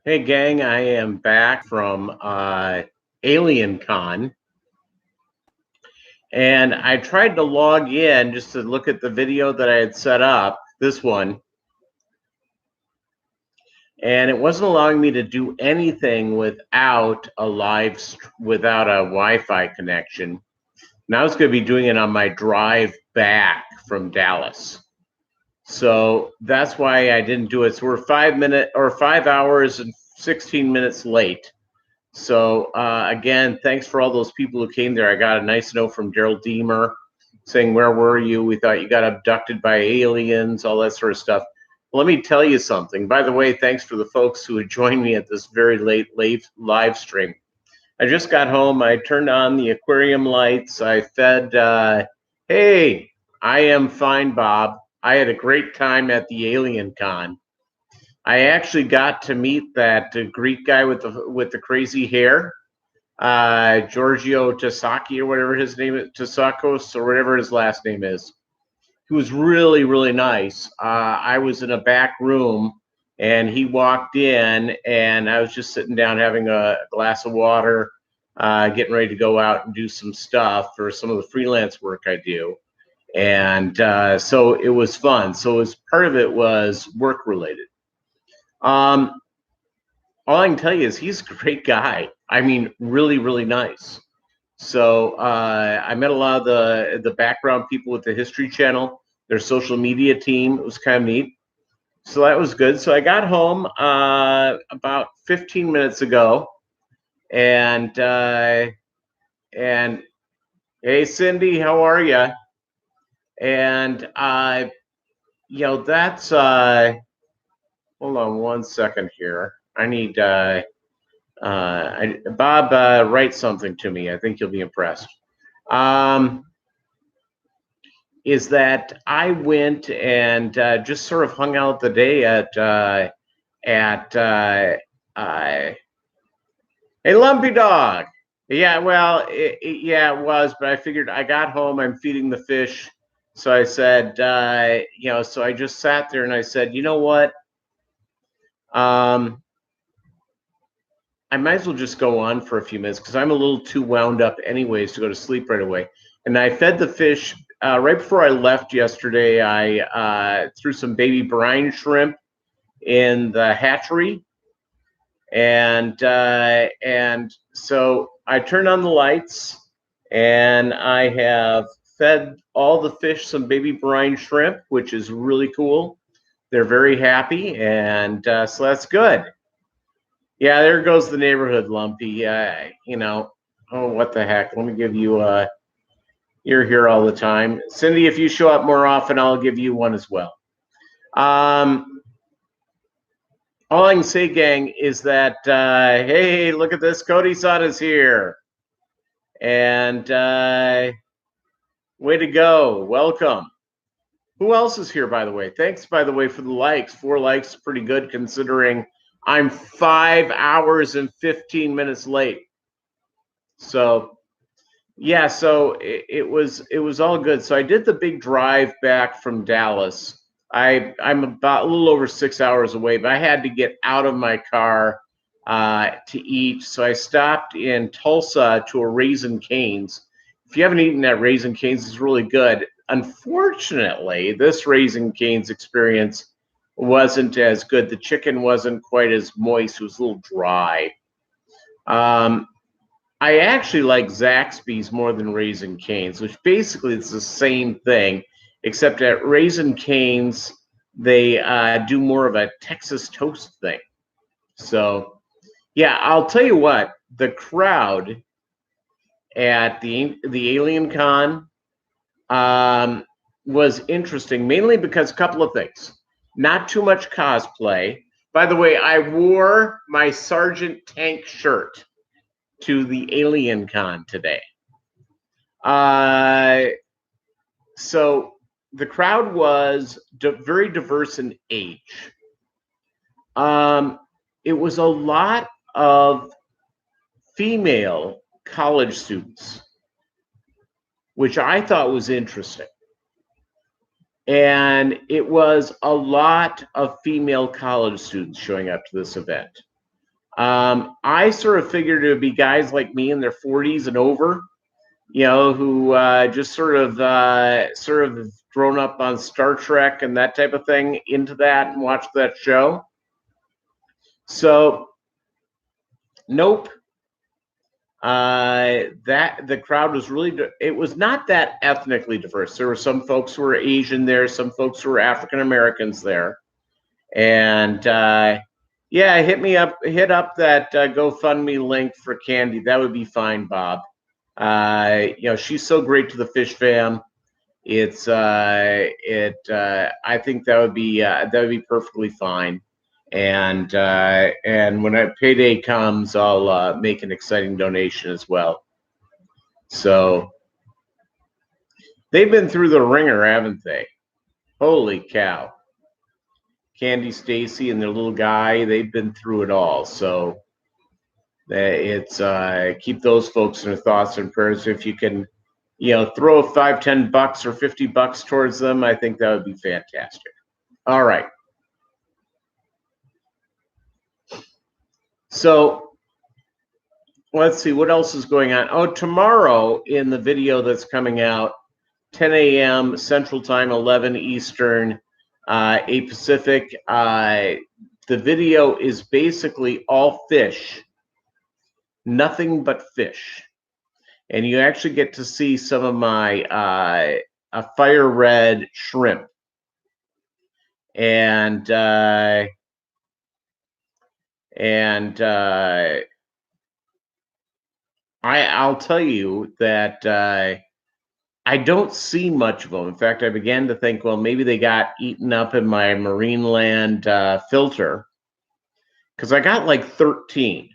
Hey gang, I am back from Alien Con, and I tried to log in just to look at the video that I had set up, this one, and it wasn't allowing me to do anything without without a Wi-Fi connection. And I was going to be doing it on my drive back from Dallas. So that's why I didn't do it. So we're 5 hours and 16 minutes late. So again, thanks for all those people who came there. I got a nice note from Daryl Deemer saying, "Where were you? We thought you got abducted by aliens," all that sort of stuff. Let me tell you something. By the way, thanks for the folks who had joined me at this very late live stream. I just got home. I turned on the aquarium lights. I fed. Hey, I am fine, Bob. I had a great time at the Alien Con. I actually got to meet that Greek guy with the crazy hair, Giorgio Tasaki or whatever his name is, Tasakos or whatever his last name is. He was really, really nice. I was in a back room and he walked in and I was just sitting down having a glass of water, getting ready to go out and do some stuff for some of the freelance work I do. And so it was fun. So part of it was work related. All I can tell you is he's a great guy. I mean, really, really nice. So I met a lot of the background people with the History Channel, their social media team. It was kind of neat. So that was good. So I got home about 15 minutes ago, and hey, Cindy, how are you? And that's hold on one second here. I need Bob, write something to me. I think you'll be impressed. Is that I went and just sort of hung out the day at hey, Lumpy Dog. Yeah, well, yeah, it was, but I figured I got home. I'm feeding the fish. So I said, so I just sat there and I said, you know what? I might as well just go on for a few minutes because I'm a little too wound up anyways to go to sleep right away. And I fed the fish right before I left yesterday. I threw some baby brine shrimp in the hatchery, and so I turned on the lights and I have fed all the fish some baby brine shrimp, which is really cool. They're very happy, and so that's good. Yeah, there goes the neighborhood, Lumpy. Oh, what the heck? Let me give you you're here all the time. Cindy, if you show up more often, I'll give you one as well. All I can say, gang, is that, hey, look at this. Cody-san is here. And way to go. Welcome. Who else is here, by the way? Thanks, by the way, for the likes. 4 likes, pretty good considering I'm 5 hours and 15 minutes late. So, yeah, so it was all good. So I did the big drive back from Dallas. I'm about a little over 6 hours away, but I had to get out of my car to eat. So I stopped in Tulsa to a Raising Cane's. If you haven't eaten at Raising Cane's, it's really good. Unfortunately, this Raising Cane's experience wasn't as good. The chicken wasn't quite as moist. It was a little dry. I actually like Zaxby's more than Raising Cane's, which basically is the same thing, except at Raising Cane's, they do more of a Texas toast thing. So, yeah, I'll tell you what, the crowd at the Alien Con was interesting, mainly because a couple of things. Not too much cosplay. By the way, I wore my Sergeant Tank shirt to the Alien Con today. So the crowd was very diverse in age. It was a lot of female college students, which I thought was interesting. And it was a lot of female college students showing up to this event. I sort of figured it would be guys like me in their 40s and over, who just sort of grown up on Star Trek and that type of thing, into that and watched that show. So, nope. That the crowd was it was not that ethnically diverse. There were some folks who were Asian there, some folks who were African Americans there, and yeah, hit up that GoFundMe link for Candy. That would be fine, Bob. She's so great to the Fish fam. It's I think that would be perfectly fine. And when payday comes, I'll make an exciting donation as well. So they've been through the ringer, haven't they? Holy cow! Candy, Stacy, and their little guy, they've been through it all. So it's keep those folks in their thoughts and prayers. If you can, throw $5, $10 or $50 towards them, I think that would be fantastic. All right. So let's see what else is going on. Oh, tomorrow in the video that's coming out, 10 a.m. Central Time, 11 Eastern, 8 Pacific. The video is basically all fish, nothing but fish. And you actually get to see some of my fire red shrimp. And I'll tell you that I don't see much of them. In fact, I began to think, well, maybe they got eaten up in my Marineland filter, because I got like 13.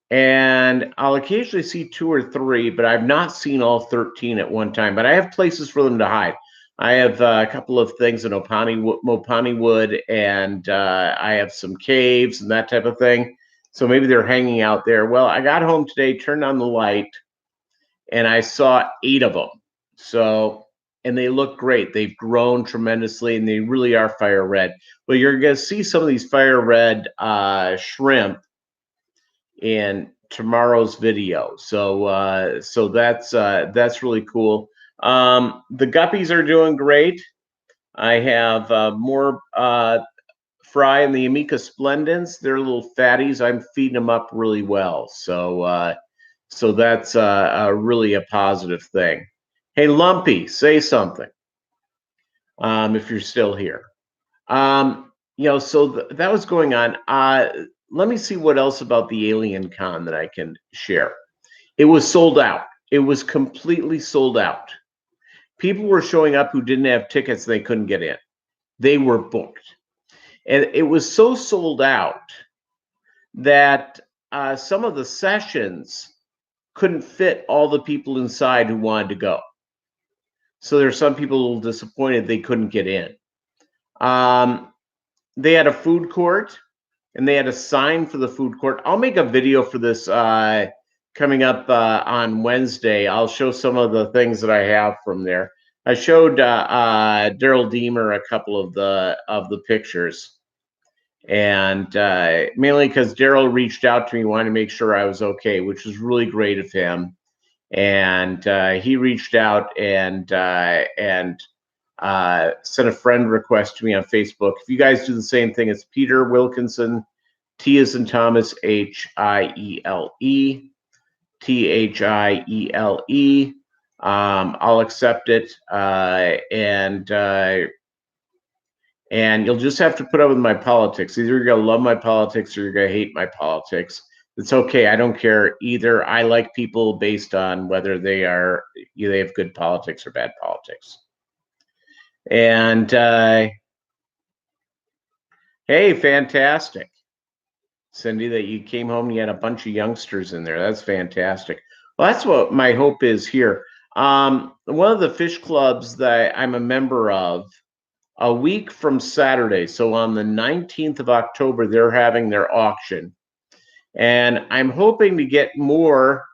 And I'll occasionally see 2 or 3, but I've not seen all 13 at one time. But I have places for them to hide. I have a couple of things in Mopani Wood, and I have some caves and that type of thing. So maybe they're hanging out there. Well, I got home today, turned on the light, and I saw 8 of them. So, and they look great. They've grown tremendously, and they really are fire red. Well, you're going to see some of these fire red shrimp in tomorrow's video. So, so that's really cool. The guppies are doing great. I have more fry and the Amica splendens. They're little fatties. I'm feeding them up really well. So, so that's really a positive thing. Hey, Lumpy, say something. If you're still here. So that was going on. Let me see what else about the Alien Con that I can share. It was sold out. It was completely sold out. People were showing up who didn't have tickets. They couldn't get in. They were booked. And it was so sold out that some of the sessions couldn't fit all the people inside who wanted to go. So there's some people a little disappointed they couldn't get in. They had a food court, and they had a sign for the food court. I'll make a video for this coming up on Wednesday. I'll show some of the things that I have from there. I showed Daryl Deemer a couple of the pictures, and mainly because Daryl reached out to me, wanted to make sure I was okay, which was really great of him. And he reached out and sent a friend request to me on Facebook. If you guys do the same thing, it's Peter Wilkinson, T as in Thomas, Hiele, Thiele. I'll accept it, and you'll just have to put up with my politics. Either you're gonna love my politics or you're gonna hate my politics. It's okay. I don't care either. I like people based on whether they have good politics or bad politics. And hey, fantastic, Cindy, that you came home and you had a bunch of youngsters in there. That's fantastic. Well, that's what my hope is here. One of the fish clubs that I'm a member of, a week from Saturday, so on the 19th of October, they're having their auction. And I'm hoping to get more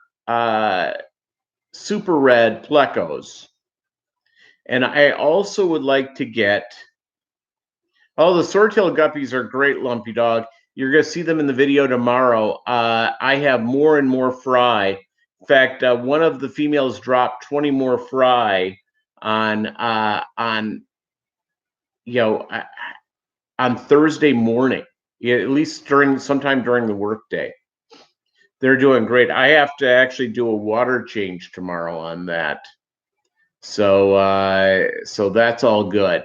super red plecos. And I also would like to get, oh, the swordtail guppies are great, Lumpy Dog. You're going to see them in the video tomorrow. I have more and more fry. In fact, one of the females dropped 20 more fry on on Thursday morning, at least sometime during the workday. They're doing great. I have to actually do a water change tomorrow on that. So so that's all good.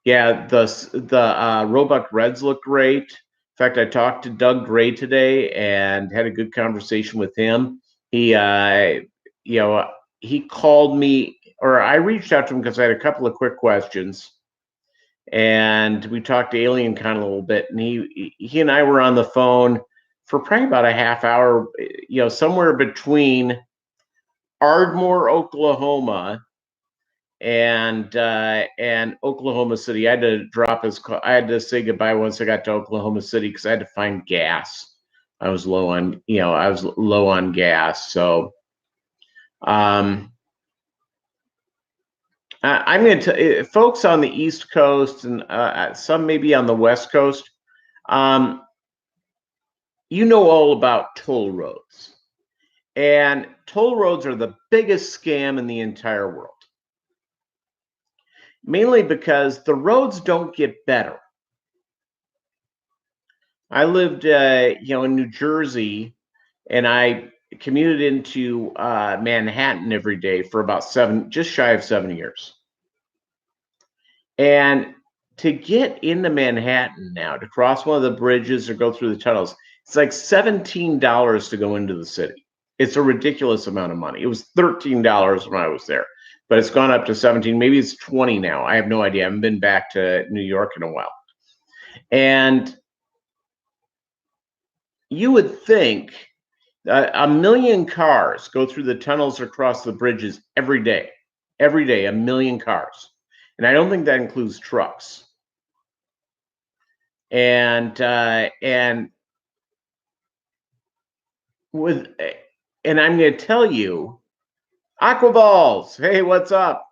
Yeah, the Roebuck Reds look great. In fact, I talked to Doug Gray today and had a good conversation with him. He he called me, or I reached out to him because I had a couple of quick questions, and we talked to AlienCon a little bit, and he and I were on the phone for probably about a half hour, somewhere between Ardmore, Oklahoma, and Oklahoma City. I had to drop his call. I had to say goodbye once I got to Oklahoma City because I had to find gas. I was low on gas. So I'm going to tell folks on the East Coast and some maybe on the West Coast, you know all about toll roads. And toll roads are the biggest scam in the entire world. Mainly because the roads don't get better. I lived, in New Jersey, and I commuted into Manhattan every day for about just shy of 7 years. And to get into Manhattan now, to cross one of the bridges or go through the tunnels, it's like $17 to go into the city. It's a ridiculous amount of money. It was $13 when I was there, but it's gone up to 17. Maybe it's 20 now. I have no idea. I haven't been back to New York in a while. And you would think a million cars go through the tunnels or across the bridges every day. Every day, a million cars. And I don't think that includes trucks. And I'm going to tell you, Aquaballs, hey, what's up?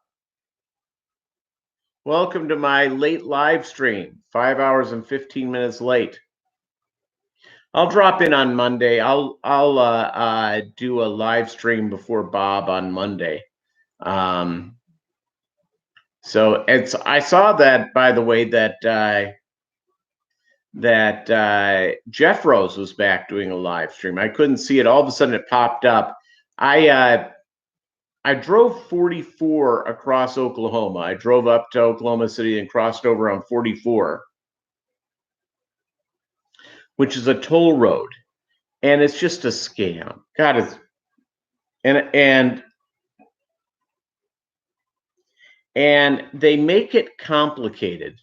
Welcome to my late live stream, 5 hours and 15 minutes late. I'll drop in on Monday. I'll do a live stream before Bob on Monday. So I saw that, by the way, that Jeff Rose was back doing a live stream. I couldn't see it. All of a sudden it popped up. I drove 44 across Oklahoma. I drove up to Oklahoma City and crossed over on 44, which is a toll road. And it's just a scam. God, and they make it complicated.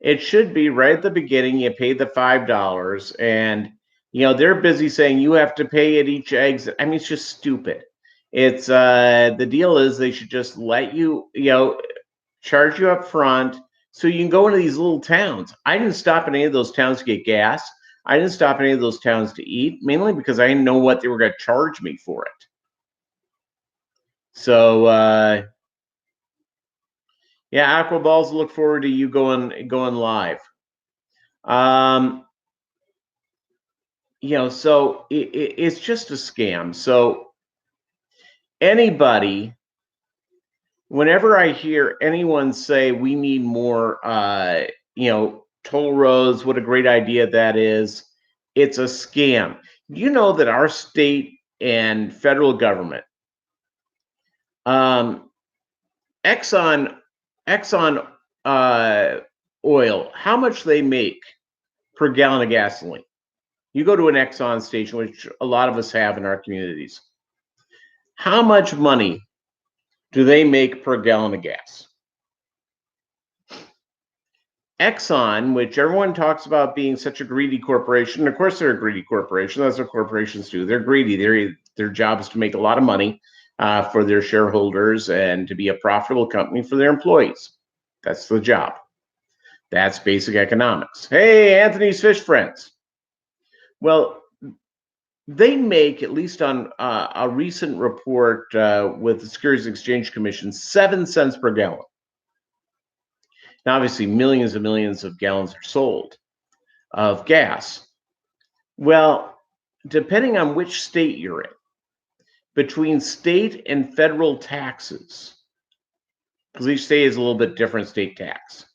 It should be right at the beginning. You pay the $5, and they're busy saying you have to pay at each exit. I mean, it's just stupid. It's the deal is they should just let you, charge you up front so you can go into these little towns. I didn't stop in any of those towns to get gas. I didn't stop in any of those towns to eat, mainly because I didn't know what they were going to charge me for it. So yeah, Aquaballs, look forward to you going live. So it's just a scam. So anybody, whenever I hear anyone say we need more, toll roads, what a great idea that is, it's a scam. You know that our state and federal government, Exxon oil, how much they make per gallon of gasoline. You go to an Exxon station, which a lot of us have in our communities. How much money do they make per gallon of gas? Exxon, which everyone talks about being such a greedy corporation, of course they're a greedy corporation. That's what corporations do. They're greedy. Their job is to make a lot of money for their shareholders and to be a profitable company for their employees. That's the job. That's basic economics. Hey, Anthony's Fish Friends. Well, they make, at least on a recent report with the Securities and Exchange Commission, 7 cents per gallon. Now, obviously, millions and millions of gallons are sold of gas. Well, depending on which state you're in, between state and federal taxes, because each state is a little bit different state tax,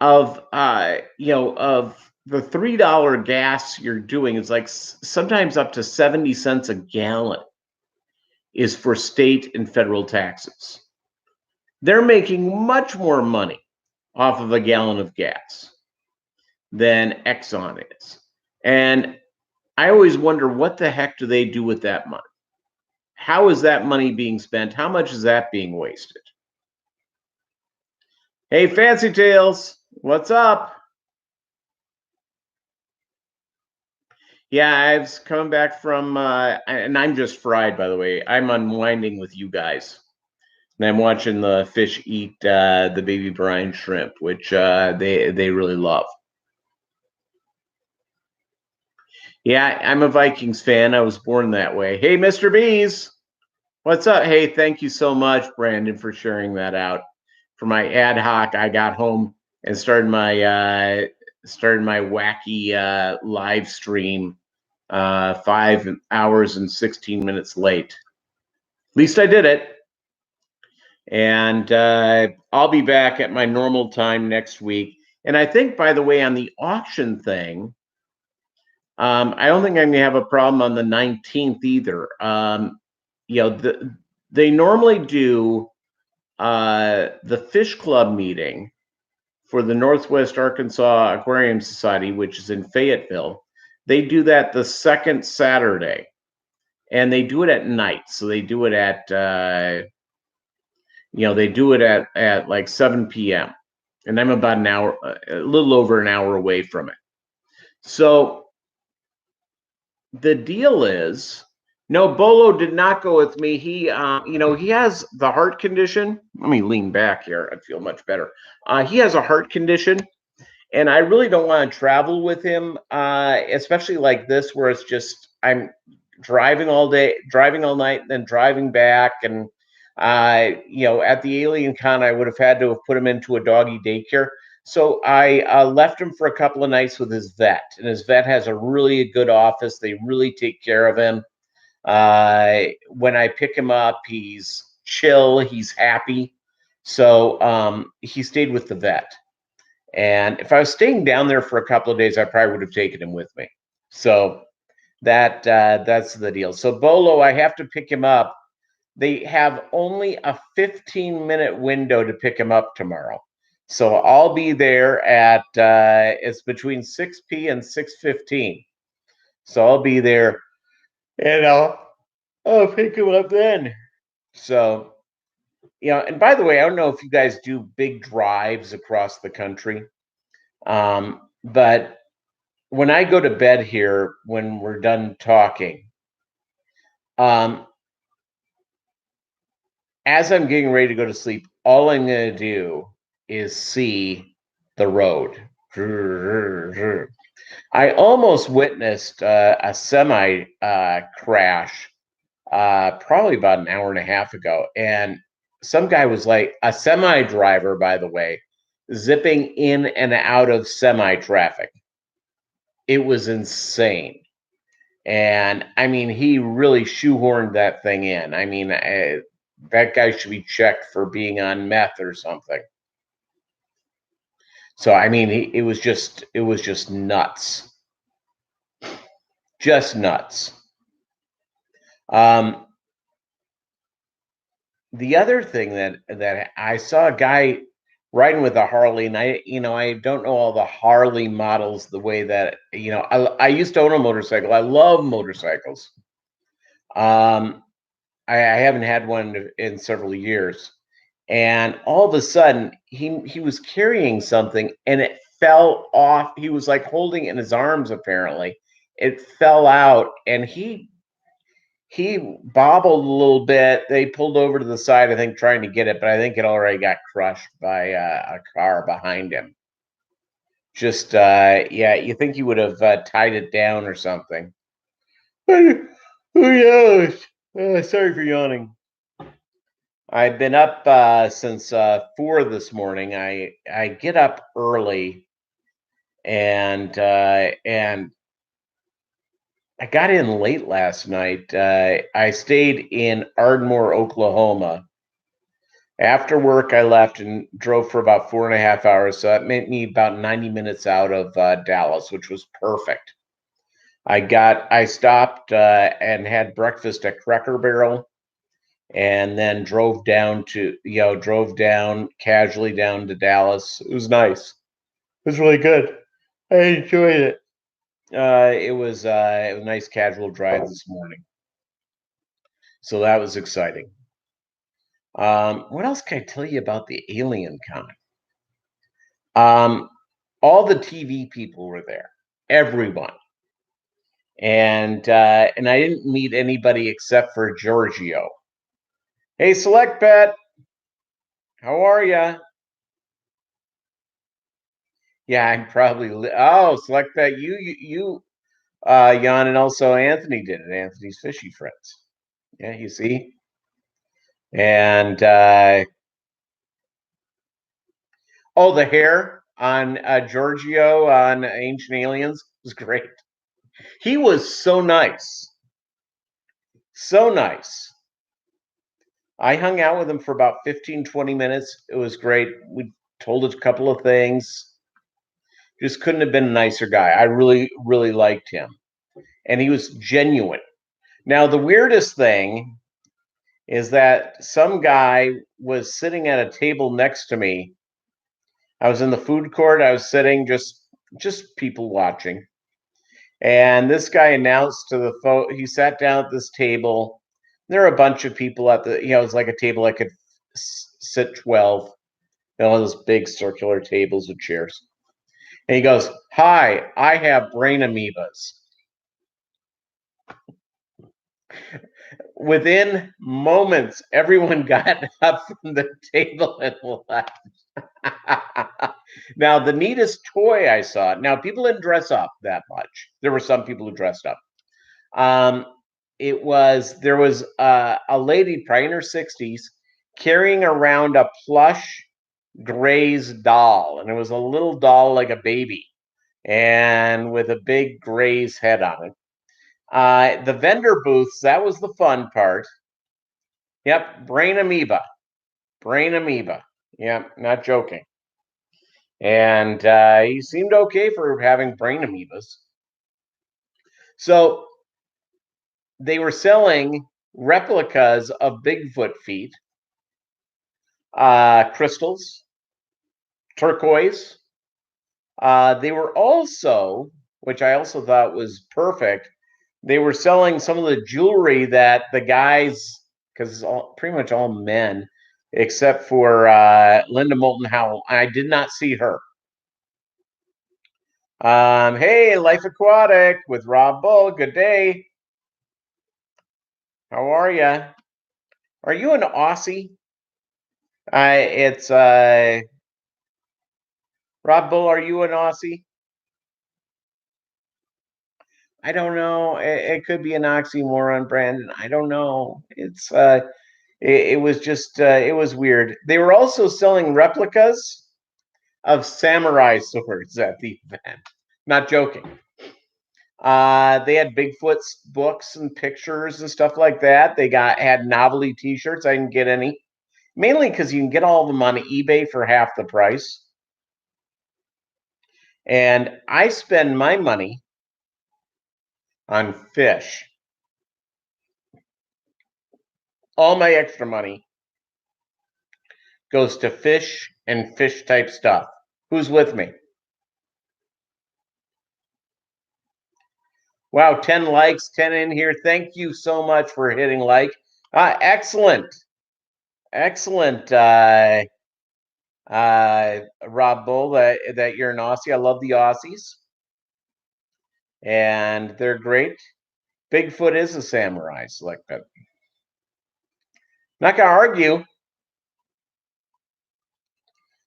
of of the $3 gas you're doing, is like sometimes up to 70 cents a gallon is for state and federal taxes. They're making much more money off of a gallon of gas than Exxon is. And I always wonder, what the heck do they do with that money? How is that money being spent? How much is that being wasted? Hey, Fancy Tales, what's up? Yeah, I've come back from, and I'm just fried, by the way. I'm unwinding with you guys. And I'm watching the fish eat the baby brine shrimp, which they really love. Yeah, I'm a Vikings fan. I was born that way. Hey, Mr. Bees, what's up? Hey, thank you so much, Brandon, for sharing that out. For my ad hoc, I got home and started my wacky live stream 5 hours and 16 minutes late. At least I did it. And I'll be back at my normal time next week. And I think, by the way, on the auction thing, I don't think I'm going to have a problem on the 19th either. They normally do the Fish Club meeting for the Northwest Arkansas Aquarium Society, which is in Fayetteville. They do that the second Saturday, and they do it at night. So they do it at at like 7 p.m. And I'm about an hour, a little over an hour away from it. So the deal is, no, Bolo did not go with me. He has the heart condition. Let me lean back here. I feel much better. He has a heart condition, and I really don't want to travel with him, especially like this, where it's just I'm driving all day, driving all night, then driving back. And at the Alien Con, I would have had to have put him into a doggy daycare. So I left him for a couple of nights with his vet, and his vet has a really good office. They really take care of him. When I pick him up, he's chill, he's happy. So he stayed with the vet. And if I was staying down there for a couple of days, I probably would have taken him with me. So that's the deal. So Bolo, I have to pick him up. They have only a 15-minute window to pick him up tomorrow. So I'll be there at it's between 6 p and 6:15. So I'll be there, and I'll pick him up then. So, and by the way, I don't know if you guys do big drives across the country, but when I go to bed here, when we're done talking, as I'm getting ready to go to sleep, all I'm going to do is see the road. I almost witnessed a semi crash probably about an hour and a half ago. And some guy was like, a semi driver, by the way, zipping in and out of semi traffic. It was insane. And I mean, he really shoehorned that thing in. I mean, that guy should be checked for being on meth or something. So I mean, it was just nuts, just nuts. The other thing that I saw a guy riding with a Harley, and I don't know all the Harley models the way that I used to own a motorcycle. I love motorcycles. I haven't had one in several years. And all of a sudden, he was carrying something, and it fell off. He was like holding it in his arms, apparently. It fell out, and he bobbled a little bit. They pulled over to the side, I think, trying to get it, but I think it already got crushed by a car behind him. Just, you think he would have tied it down or something. Who knows? Sorry for yawning. I've been up since 4 this morning. I get up early, and I got in late last night. I stayed in Ardmore, Oklahoma. After work, I left and drove for about 4.5 hours. So that made me about 90 minutes out of Dallas, which was perfect. I stopped and had breakfast at Cracker Barrel, and then drove down casually down to Dallas. It was nice. It was really good. I enjoyed it. It was a nice casual drive this morning, so that was exciting. What else can I tell you about the Alien Con? Um, all the TV people were there, everyone, and I didn't meet anybody except for Giorgio. Hey, Select Bet, how are you? Yeah, I'm probably. Oh, Select Bet, Jan, and also Anthony did it. Anthony's Fishy Friends. Yeah, you see, and oh, the hair on Giorgio on Ancient Aliens was great. He was so nice. So nice. I hung out with him for about 15, 20 minutes. It was great. We told a couple of things. Just couldn't have been a nicer guy. I really, really liked him. And he was genuine. Now, the weirdest thing is that some guy was sitting at a table next to me. I was in the food court. I was sitting just people watching. And this guy announced to the he sat down at this table. There are a bunch of people at it's like a table I could sit 12, one of those big circular tables with chairs. And he goes, "Hi, I have brain amoebas." Within moments, everyone got up from the table and left. Now, the neatest toy I saw, now people didn't dress up that much. There were some people who dressed up. Um, there was a lady, probably in her 60s, carrying around a plush Gray's doll, and it was a little doll like a baby, and with a big Gray's head on it. The vendor booths, that was the fun part. Yep, brain amoeba, brain amoeba. Yep, not joking. And he seemed okay for having brain amoebas. So they were selling replicas of Bigfoot feet, crystals, turquoise. They were also, which I also thought was perfect, they were selling some of the jewelry that the guys, because it's pretty much all men, except for Linda Moulton Howell. I did not see her. Hey, Life Aquatic with Rob Bull. Good day. How are you? Are you an Aussie? It's Rob Bull. Are you an Aussie? I don't know. It could be an oxymoron, Brandon. I don't know. It was just it was weird. They were also selling replicas of samurai swords at the event. Not joking. They had Bigfoot's books and pictures and stuff like that. They had novelty T-shirts. I didn't get any, mainly because you can get all of them on eBay for half the price. And I spend my money on fish. All my extra money goes to fish and fish type stuff. Who's with me? Wow, 10 likes, 10 in here. Thank you so much for hitting like. Excellent. Excellent, Rob Bull, that you're an Aussie. I love the Aussies. And they're great. Bigfoot is a samurai, Select Bet. Not going to argue.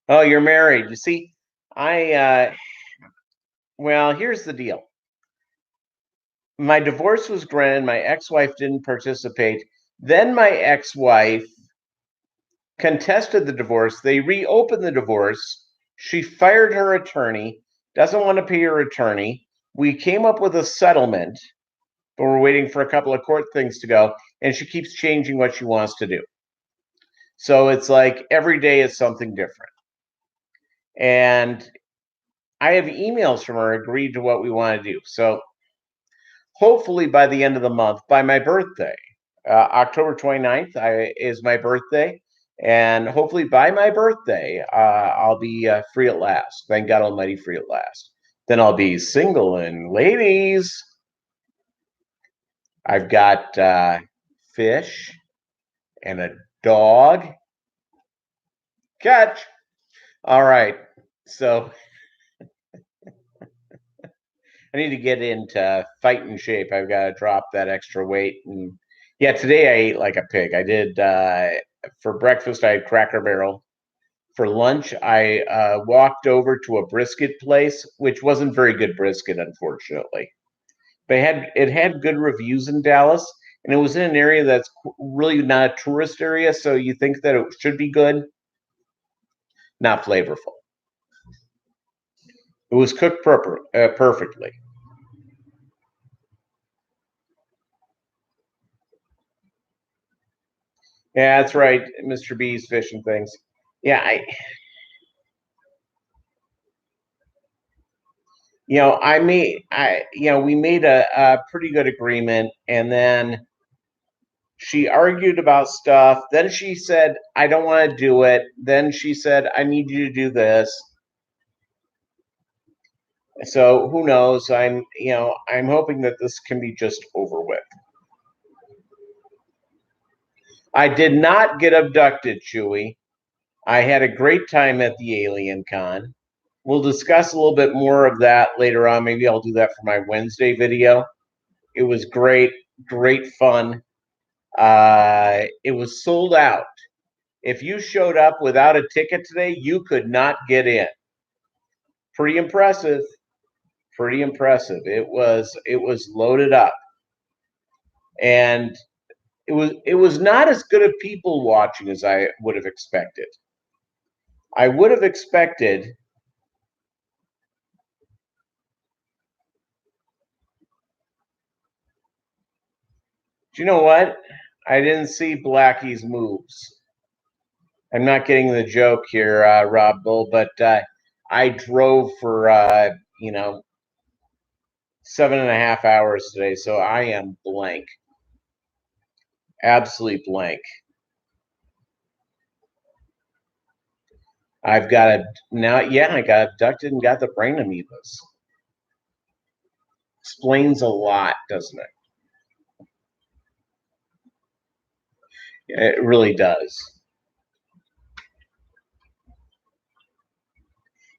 Oh, you're married. You see, well, here's the deal. My divorce was granted. My ex-wife didn't participate. Then my ex-wife contested the divorce. They reopened the divorce. She fired her attorney, doesn't want to pay her attorney. We came up with a settlement, but we're waiting for a couple of court things to go, and she keeps changing what she wants to do. So it's like every day is something different. And I have emails from her agreed to what we want to do. So hopefully by the end of the month, by my birthday, October 29th is my birthday. And hopefully by my birthday, I'll be free at last. Thank God Almighty, free at last. Then I'll be single. And ladies, I've got fish and a dog. Catch. All right. So I need to get into fighting shape. I've got to drop that extra weight. And yeah, today I ate like a pig. I did for breakfast, I had Cracker Barrel. For lunch, I walked over to a brisket place, which wasn't very good brisket, unfortunately. But it had good reviews in Dallas, and it was in an area that's really not a tourist area, so you think that it should be good. Not flavorful. It was cooked perfectly. Yeah, that's right, Mr. B's fish and things. Yeah, we made a pretty good agreement, and then she argued about stuff. Then she said, I don't want to do it. Then she said, I need you to do this. So who knows? I'm hoping that this can be just over with. I did not get abducted, Chewy. I had a great time at the Alien Con. We'll discuss a little bit more of that later on. Maybe I'll do that for my Wednesday video. It was great, great fun. It was sold out. If you showed up without a ticket today, you could not get in. Pretty impressive. Pretty impressive. It was loaded up. And it was not as good of people watching as I would have expected. I would have expected do you know what? I didn't see Blackie's moves. I'm not getting the joke here, Rob Bull, but I drove for 7.5 hours today, so I am blank. Absolutely blank. I got abducted and got the brain amoebas. Explains a lot, doesn't it? It really does.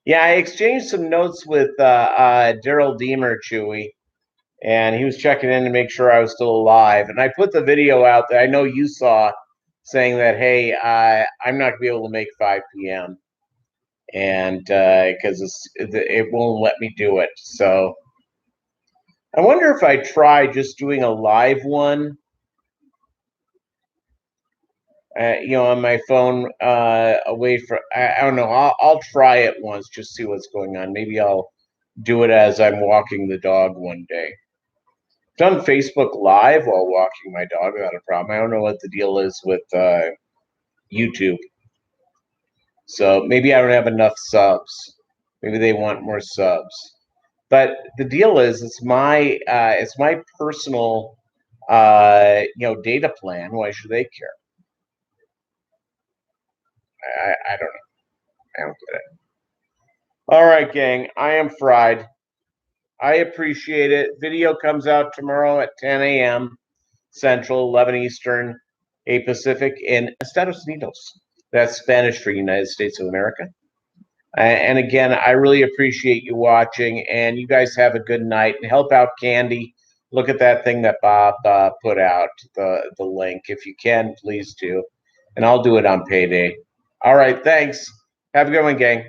Yeah, I exchanged some notes with Daryl Deemer, Chewy, and he was checking in to make sure I was still alive. And I put the video out that I know you saw saying that, hey, I'm not going to be able to make 5 p.m. and because it won't let me do it. So I wonder if I try just doing a live one, on my phone away from. I don't know. I'll try it once, just see what's going on. Maybe I'll do it as I'm walking the dog one day. Done Facebook Live while walking my dog without a problem. I don't know what the deal is with YouTube. So maybe I don't have enough subs. Maybe they want more subs. But the deal is, it's my personal data plan. Why should they care? I don't know. I don't get it. All right, gang. I am fried. I appreciate it. Video comes out tomorrow at 10 a.m. Central, 11 Eastern, 8 Pacific in Estados Unidos. That's Spanish for United States of America. And again, I really appreciate you watching, and you guys have a good night. And help out Candy. Look at that thing that Bob put out, the link. If you can, please do. And I'll do it on payday. All right, thanks. Have a good one, gang.